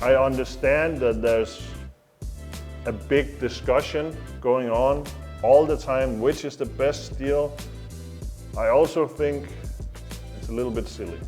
I understand that there's a big discussion going on all the time, which is the best steel. I also think it's a little bit silly.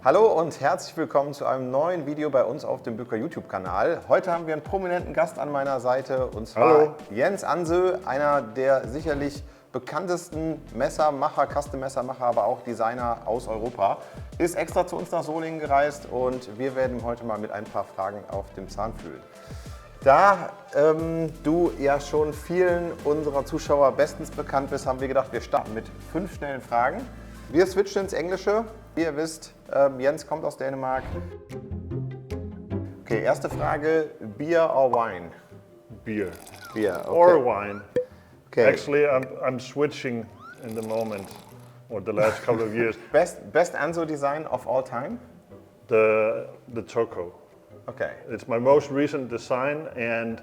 Hallo und herzlich willkommen zu einem neuen Video bei uns auf dem Böker YouTube-Kanal. Heute haben wir einen prominenten Gast an meiner Seite und zwar Jens Ansö, einer der sicherlich bekanntesten Messermacher, Custom-Messermacher, aber auch Designer aus Europa. Ist extra zu uns nach Solingen gereist und wir werden heute mal mit ein paar Fragen auf dem Zahn fühlen. Da du ja schon vielen unserer Zuschauer bestens bekannt bist, haben wir gedacht, wir starten mit 5 schnellen Fragen. Wir switchen ins Englische. Wie ihr wisst, Jens kommt aus Dänemark. Okay, erste Frage, Beer or Wine? Beer. Beer, okay. Or wine. Okay. Actually, I'm switching in the moment, or the last couple of years. Best Ansö design of all time? The Turco. Okay. It's my most recent design, and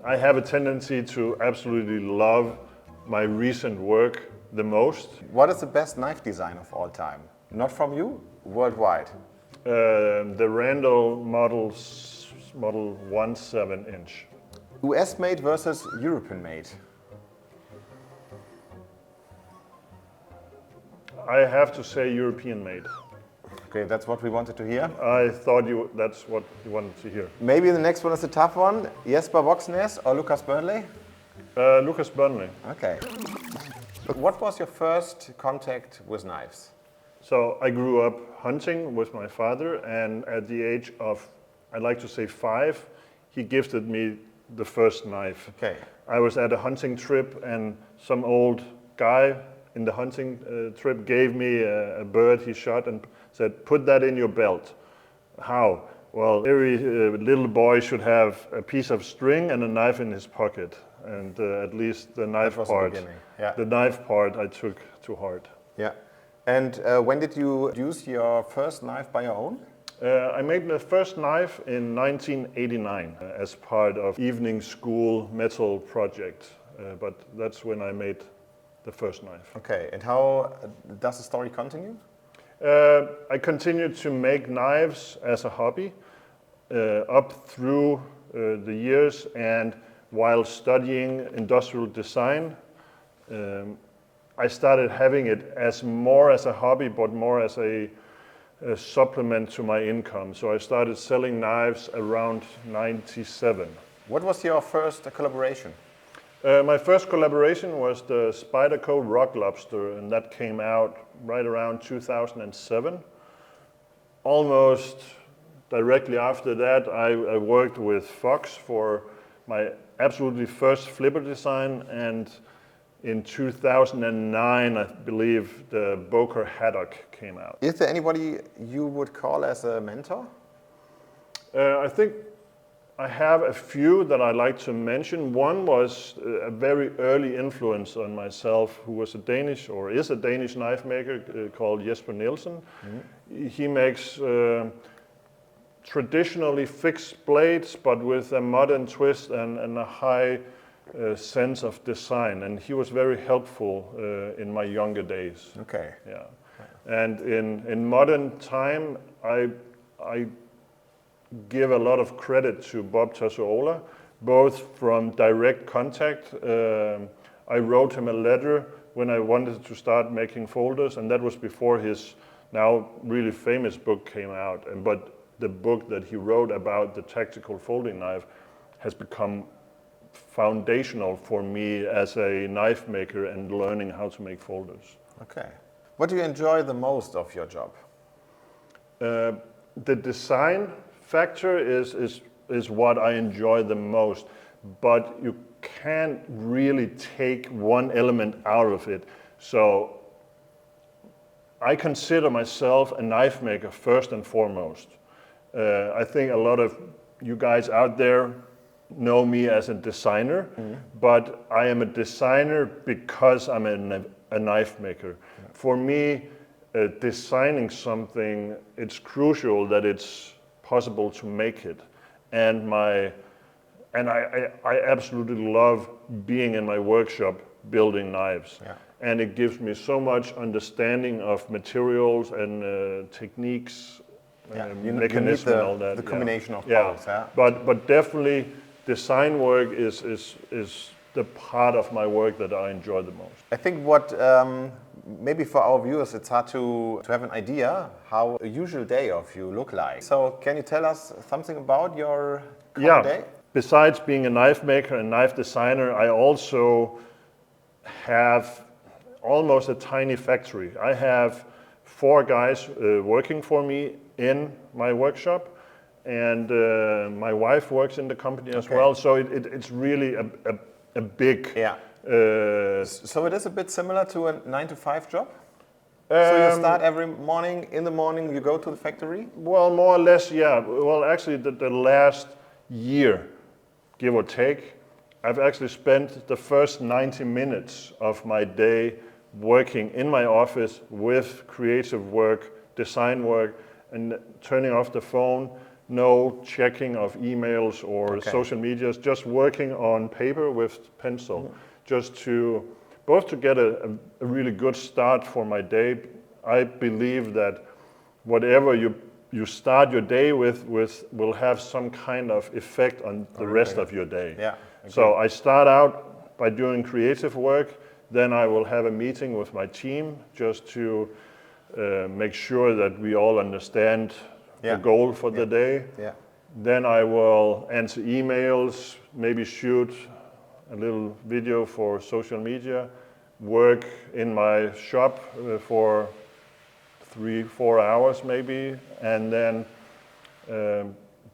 I have a tendency to absolutely love my recent work the most. What is the best knife design of all time? Not from you, worldwide. The Randall model 17-inch. US made versus European made? I have to say European made. Okay, that's what we wanted to hear. I thought that's what you wanted to hear. Maybe the next one is a tough one. Jesper Voxnes or Lucas Burnley? Lucas Burnley. Okay. What was your first contact with knives? So I grew up hunting with my father, and at the age of, I'd like to say 5, he gifted me the first knife. Okay. I was at a hunting trip, and some old guy in the hunting trip gave me a bird he shot and said, "Put that in your belt." How? Well, every little boy should have a piece of string and a knife in his pocket. And at least the knife part, the knife part I took to heart. Yeah. And when did you use your first knife by your own? I made the first knife in 1989 as part of evening school metal project. But that's when I made the first knife. Okay. And how does the story continue? I continued to make knives as a hobby up through the years, and while studying industrial design, I started having it more as a hobby, but more as a supplement to my income. So I started selling knives around 97. What was your first collaboration? My first collaboration was the Spyderco Rock Lobster, and that came out right around 2007. Almost directly after that, I worked with Fox for my absolutely first flipper design, and in 2009, I believe, the Böker Haddock came out. Is there anybody you would call as a mentor? I think I have a few that I like to mention. One was a very early influence on myself, who was is a Danish knife maker called Jesper Nielsen. Mm-hmm. He makes traditionally fixed blades, but with a modern twist and a high sense of design. And he was very helpful in my younger days. Okay. Yeah. And in modern time, I give a lot of credit to Bob Tassola, both from direct contact. I wrote him a letter when I wanted to start making folders, and that was before his now really famous book came out. But the book that he wrote about the tactical folding knife has become foundational for me as a knife maker and learning how to make folders. Okay. What do you enjoy the most of your job? The design factor is what I enjoy the most, but you can't really take one element out of it. So I consider myself a knife maker first and foremost. I think a lot of you guys out there know me as a designer, but I am a designer because I'm a knife maker. Yeah. For me, designing something, it's crucial that it's possible to make it. And I absolutely love being in my workshop building knives. Yeah. And it gives me so much understanding of materials and techniques mechanism and all that. The combination of Yeah. both. Yeah. But definitely design work is the part of my work that I enjoy the most. I think what maybe for our viewers it's hard to have an idea how a usual day of you look like. So can you tell us something about your common day? Besides being a knife maker and knife designer, I also have almost a tiny factory. I have 4 guys working for me in my workshop, and my wife works in the company as well. So it's really a big. Yeah. So it is a bit similar to a 9-to-5 job. So you start every morning. In the morning, you go to the factory. Well, more or less, yeah. Well, actually, the last year, give or take, I've actually spent the first 90 minutes of my day working in my office with creative work, design work, and turning off the phone, no checking of emails or social medias, just working on paper with pencil, just to both to get a really good start for my day. I believe that whatever you start your day with will have some kind of effect on the rest of your day. Yeah. So I start out by doing creative work, then I will have a meeting with my team just to make sure that we all understand the goal for the day. Yeah. Then I will answer emails, maybe shoot a little video for social media, work in my shop for 3-4 hours maybe, and then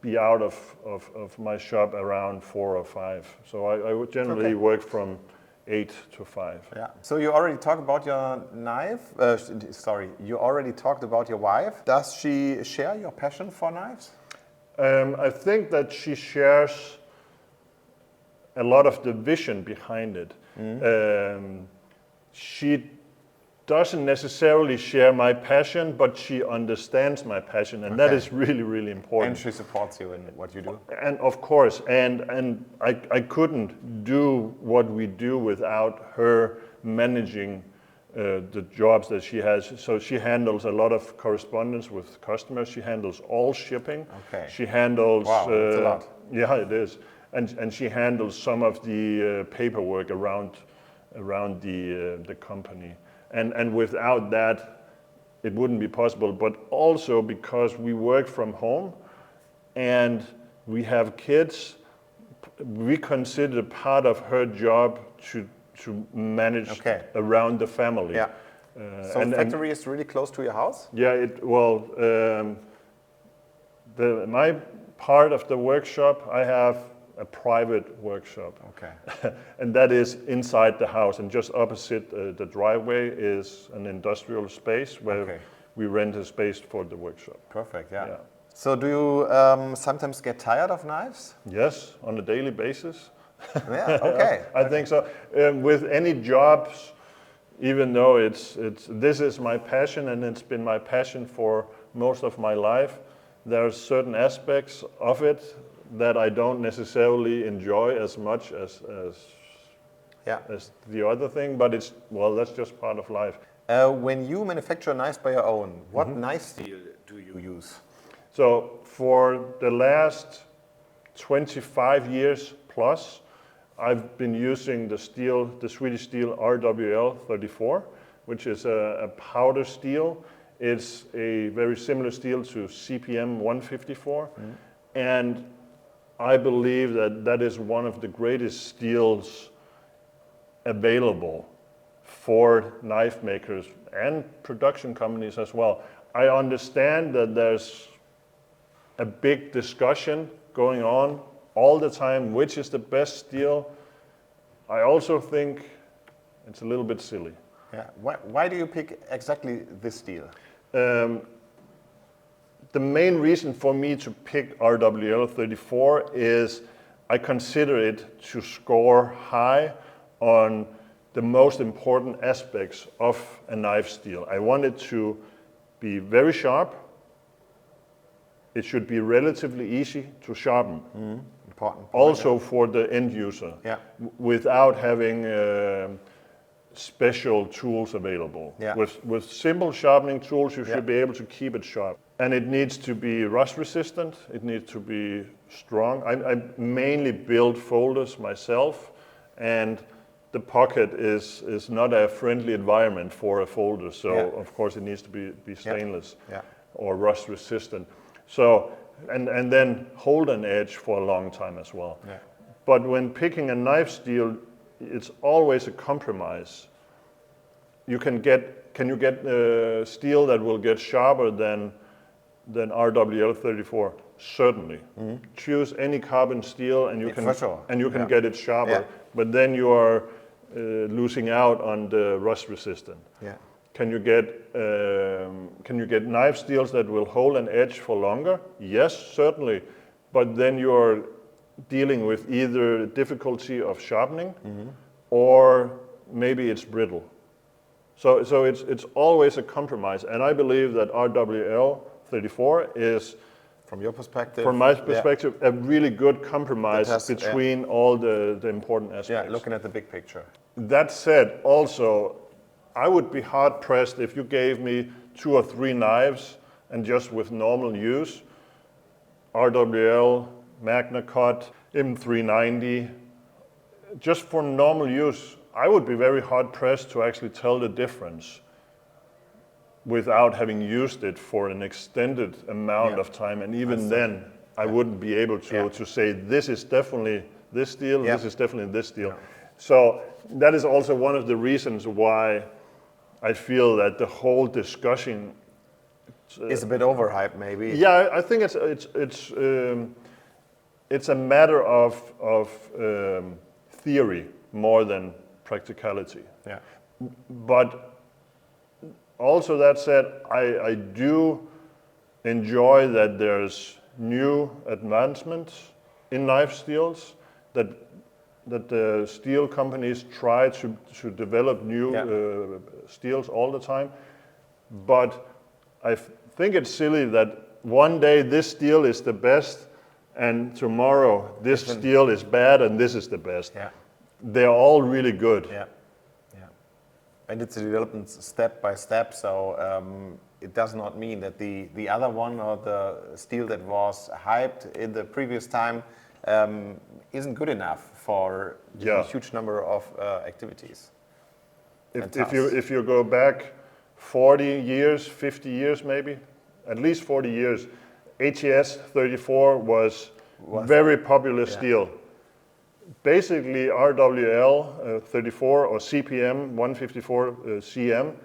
be out of my shop around 4 or 5. So I would generally work from 8 to 5. Yeah. So you already talked about your knife. You already talked about your wife. Does she share your passion for knives? I think that she shares a lot of the vision behind it. She doesn't necessarily share my passion, but she understands my passion, and that is really, really important. And she supports you in what you do. And of course, and I couldn't do what we do without her managing the jobs that she has. So she handles a lot of correspondence with customers. She handles all shipping. Okay. She handles. Wow, that's a lot. Yeah, it is. And she handles some of the paperwork around the company. And without that, it wouldn't be possible. But also because we work from home and we have kids, we consider part of her job to manage around the family. Yeah. So the factory is really close to your house? Yeah. My part of the workshop, I have a private workshop. Okay. And that is inside the house, and just opposite the driveway is an industrial space where we rent a space for the workshop. Perfect, yeah. So do you sometimes get tired of knives? Yes, on a daily basis. Yeah, okay. I think so. With any jobs, even though this is my passion and it's been my passion for most of my life, there are certain aspects of it that I don't necessarily enjoy as much as the other thing, but that's just part of life. When you manufacture knives by your own, what knife steel do you use? So for the last 25 years plus, I've been using the Swedish steel RWL-34, which is a powder steel. It's a very similar steel to CPM 154, and I believe that is one of the greatest steels available for knife makers and production companies as well. I understand that there's a big discussion going on all the time, which is the best steel. I also think it's a little bit silly. Yeah. Why do you pick exactly this steel? The main reason for me to pick RWL-34 is I consider it to score high on the most important aspects of a knife steel. I want it to be very sharp. It should be relatively easy to sharpen. Important. Also for the end user, without having special tools available. Yeah. With simple sharpening tools, you should be able to keep it sharp. And it needs to be rust resistant, it needs to be strong. I mainly build folders myself, and the pocket is not a friendly environment for a folder, so of course it needs to be stainless or rust resistant. So, and then hold an edge for a long time as well. Yeah. But when picking a knife steel, it's always a compromise. Can you get steel that will get sharper than RWL-34? Certainly. Choose any carbon steel and you can get it sharper, but then you are losing out on the rust resistant. Yeah. Can you get knife steels that will hold an edge for longer? Yes, certainly, but then you are dealing with either difficulty of sharpening or maybe it's brittle. So it's always a compromise, and I believe that RWL-34 is, from your perspective, from my perspective, a really good compromise between all the important aspects. Yeah, looking at the big picture. That said, also, I would be hard pressed if you gave me 2 or 3 knives and just with normal use, RWL, Magnacut, M390, just for normal use, I would be very hard pressed to actually tell the difference without having used it for an extended amount of time. And even then, I wouldn't be able to say, this is definitely this steel, this is definitely this steel. So that is also one of the reasons why I feel that the whole discussion is a bit overhyped, maybe. Yeah, I think it's a matter of theory more than practicality. Yeah. But also that said, I do enjoy that there's new advancements in knife steels, that the steel companies try to develop new steels all the time. But I think it's silly that one day this steel is the best and tomorrow this steel is bad and this is the best. Yeah. They're all really good. Yeah. Yeah. And it's a development step by step, so it does not mean that the other one or the steel that was hyped in the previous time isn't good enough for a huge number of activities. If you go back 40 years, 50 years maybe, at least 40 years, HES-34 was very popular steel. Basically, RWL-34 or CPM 154 CM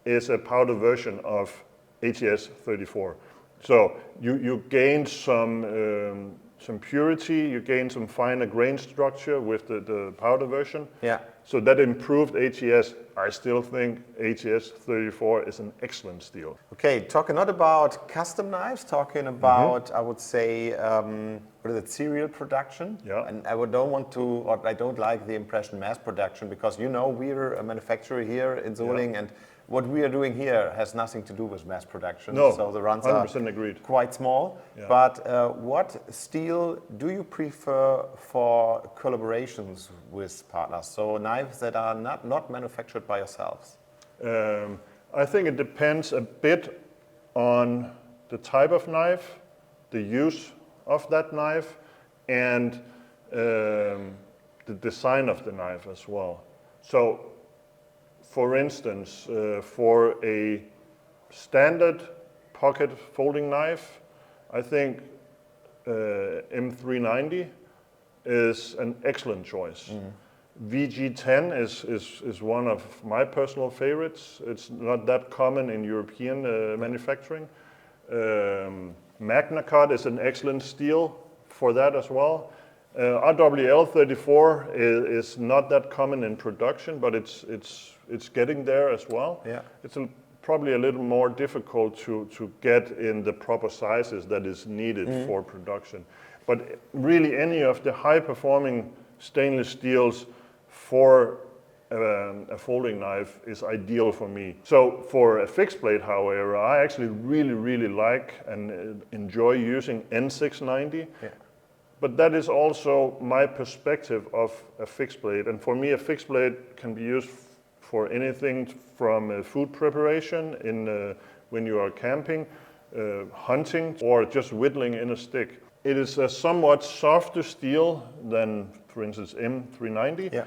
is a powder version of HES-34. So you gain some purity, you gain some finer grain structure with the powder version. Yeah. So that improved HES. I still think HES-34 is an excellent steel. Okay, talking not about custom knives, talking about, I would say, what is it, serial production? Yeah. And I don't want to, or I don't like the impression mass production, because we're a manufacturer here in Solingen, and what we are doing here has nothing to do with mass production. No, so the runs 100% agreed. Quite small. Yeah. But what steel do you prefer for collaborations with partners? So knives that are not manufactured by yourselves? I think it depends a bit on the type of knife, the use of that knife, and the design of the knife as well. So, for instance, for a standard pocket folding knife, I think M390 is an excellent choice. VG10 is one of my personal favorites. It's not that common in European manufacturing. Magnacut is an excellent steel for that as well. RWL-34 is not that common in production, but it's getting there as well. Yeah. It's probably a little more difficult to get in the proper sizes that is needed for production. But really any of the high-performing stainless steels for a folding knife is ideal for me. So for a fixed blade, however, I actually really like and enjoy using N690. Yeah. But that is also my perspective of a fixed blade. And for me, a fixed blade can be used for anything from food preparation when you are camping hunting or just whittling in a stick. It is a somewhat softer steel than, for instance, M390, Yeah.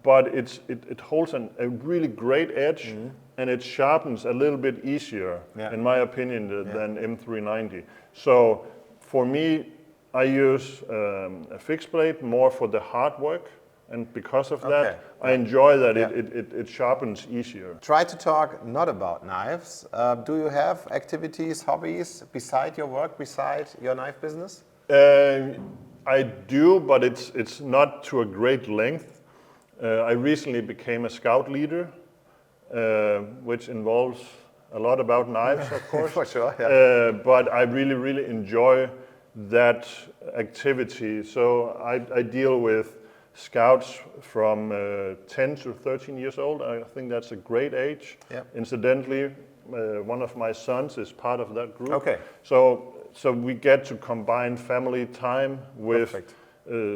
but it holds a really great edge, and it sharpens a little bit easier, in my opinion, than M390. So for me, I use a fixed blade more for the hard work, and because of that, I enjoy that it sharpens easier. Try to talk not about knives. Do you have activities, hobbies beside your work, beside your knife business? I do, but it's not to a great length. I recently became a scout leader, which involves a lot about knives, of course. For sure, yeah. But I really enjoy that activity. So I deal with scouts from 10 to 13 years old. I think that's a great age. Yep. Incidentally, one of my sons is part of that group. Okay. So we get to combine family time with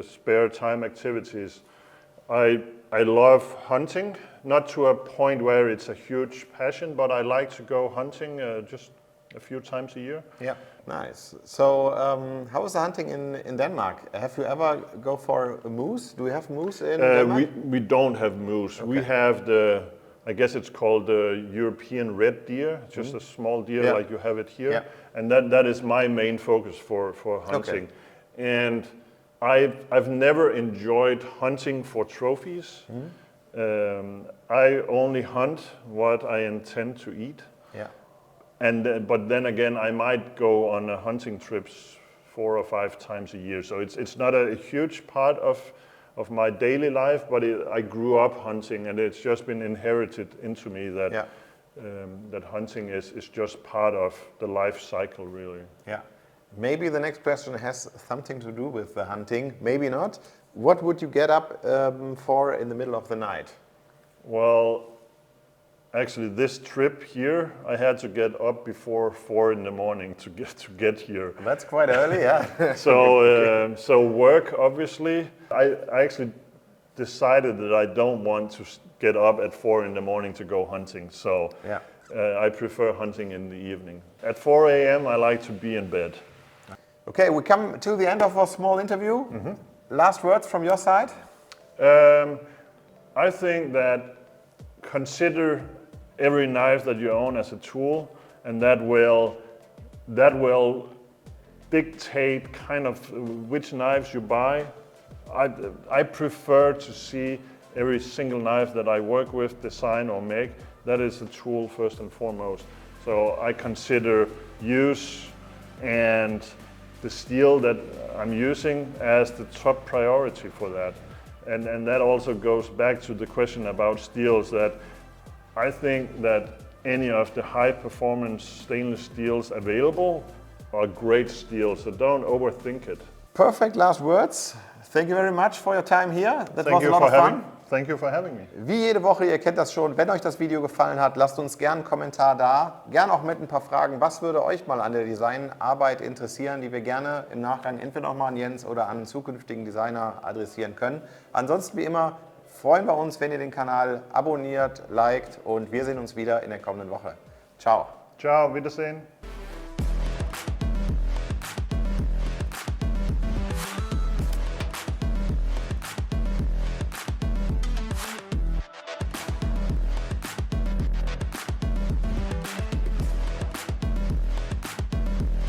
spare time activities. I love hunting, not to a point where it's a huge passion, but I like to go hunting just a few times a year. Yeah, nice. So how is the hunting in Denmark? Have you ever go for a moose? Do we have moose in Denmark? We don't have moose. Okay. We have I guess it's called the European red deer, just a small deer like you have it here. Yeah. And that is my main focus for hunting. Okay. And I've never enjoyed hunting for trophies. I only hunt what I intend to eat. Yeah. But then again, I might go on hunting trips 4 or 5 times a year. So it's not a huge part of my daily life, but I grew up hunting, and it's just been inherited into me that that hunting is just part of the life cycle, really. Yeah. Maybe the next question has something to do with the hunting, maybe not. What would you get up for in the middle of the night? Well, actually, this trip here, I had to get up before 4 in the morning to get here. That's quite early, yeah. So work, obviously. I actually decided that I don't want to get up at 4 in the morning to go hunting. So I prefer hunting in the evening. At 4 a.m., I like to be in bed. Okay, we come to the end of our small interview. Last words from your side? I think that consider every knife that you own as a tool, and that will dictate kind of which knives you buy. I prefer to see every single knife that I work with, design or make, that is a tool first and foremost. So I consider use and the steel that I'm using as the top priority for that. And that also goes back to the question about steels, that I think that any of the high performance stainless steels available are great steels, so don't overthink it. Perfect last words. Thank you very much for your time here. That was a lot of fun. Thank you for having me. Wie jede Woche, ihr kennt das schon, wenn euch das Video gefallen hat, lasst uns gerne einen Kommentar da. Gerne auch mit ein paar Fragen. Was würde euch mal an der Designarbeit interessieren, die wir gerne im Nachgang entweder nochmal an Jens oder an einen zukünftigen Designer adressieren können. Ansonsten wie immer freuen wir uns, wenn ihr den Kanal abonniert, liked, und wir sehen uns wieder in der kommenden Woche. Ciao. Ciao, Wiedersehen.